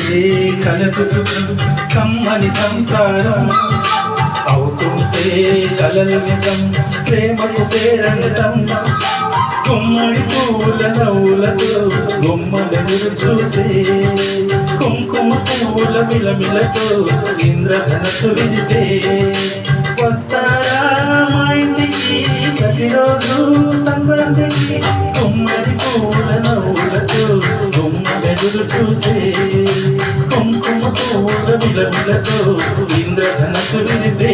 కలదు సుఖం కమ్మని సంసారం అవుతుంటే కలలు నిజం ప్రేమకు పేరంతం గుమ్మడి పూల నవ్వులతో గుమ్మడెదురు చూసే కుంకుమ పూల మిలమిలతో ఇంద్రధనస్సు విరిసే వస్తారా మా ఇంటికి ప్రతిరోజు సంక్రాంతికి గుమ్మడి పూల నవ్వులతో గుమ్మడెదురు చూసే కుంకుమ పూల మిలమిలతో ఇంద్రధనస్సు విరిసే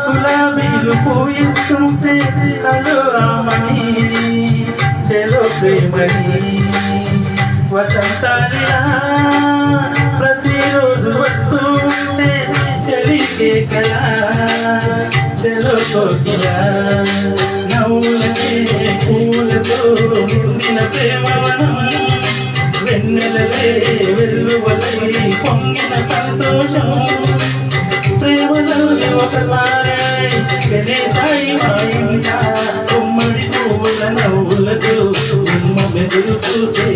గులాబీలు పూయిస్తుంటే హలో రామని చెలో ప్రేమని వసంతాలిలా ప్రతిరోజు వస్తుంటే చలికే కలా చెలో కోకిలా నవ్వులకే పూలతో నిండిన ప్రేమవనం వెన్నెలలే వెల్లువలై పొంగిన సంతోషం ప్రేమలోని ఒకసారి గణేశాయి మాయింట గుమ్మడి పువ్వుల నవ్వులతో గుమ్మ మెదురు చూసే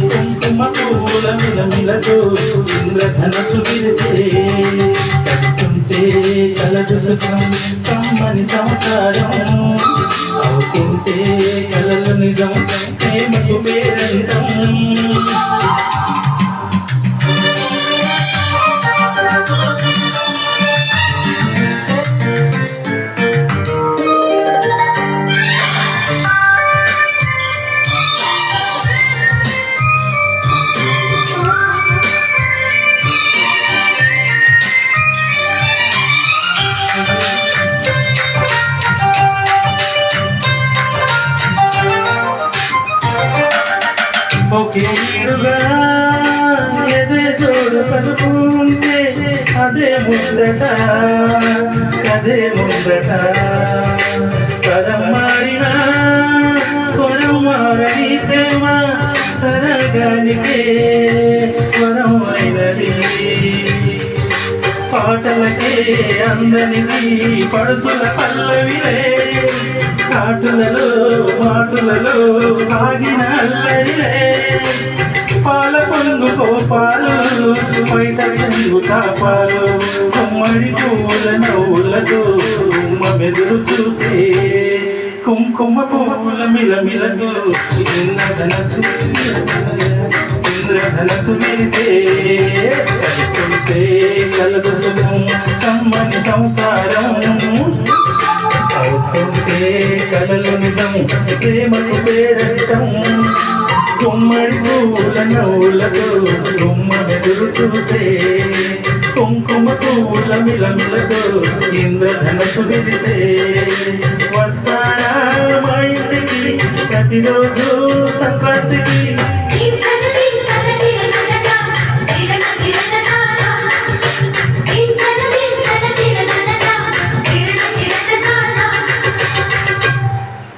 కుంకుమ పువ్వుల మిలమిలతో ఇంద్రధనస్సు విరిసే కలిసుంటే కలదు సుఖం కమ్మని సంసారం అవుతుంటే కలలు నిజం ప్రేమకు పేరంతం ఒకే ఈడుగా ఎదే చూడు పలుకుంటే అదే ముచ్చట అదే ముందట పదం మారిన స్వరం మారని ప్రేమ సరగానికే వరం అయినది పాటలకే అందనికి పడుచుల పల్లవిలే చాటులలో మాటులలో సాగిన అల్లరిలే పాల పొంగు కోపాలు బయట చెంగు తాపాలు గుమ్మడి పూల నవ్వులతో గుమ్మ మెదురు చూసే కుంకుమ పూల మిలమిలతో ఇంద్రధనస్సు మెరిసే కలిసుంటే కలదు సుఖం కమ్మని సంసారం అవుతుంటే కలలు నిజం ప్రేమకు పేరంతం గుమ్మడి పూల నవ్వులతో గుమ్మ మెదురు చూసే కుంకుమ పూల మిలమిలతో ఇంద్రధనస్సు విరిసే వస్తారా మా ఇంటికి ప్రతిరోజు సంక్రాంతికి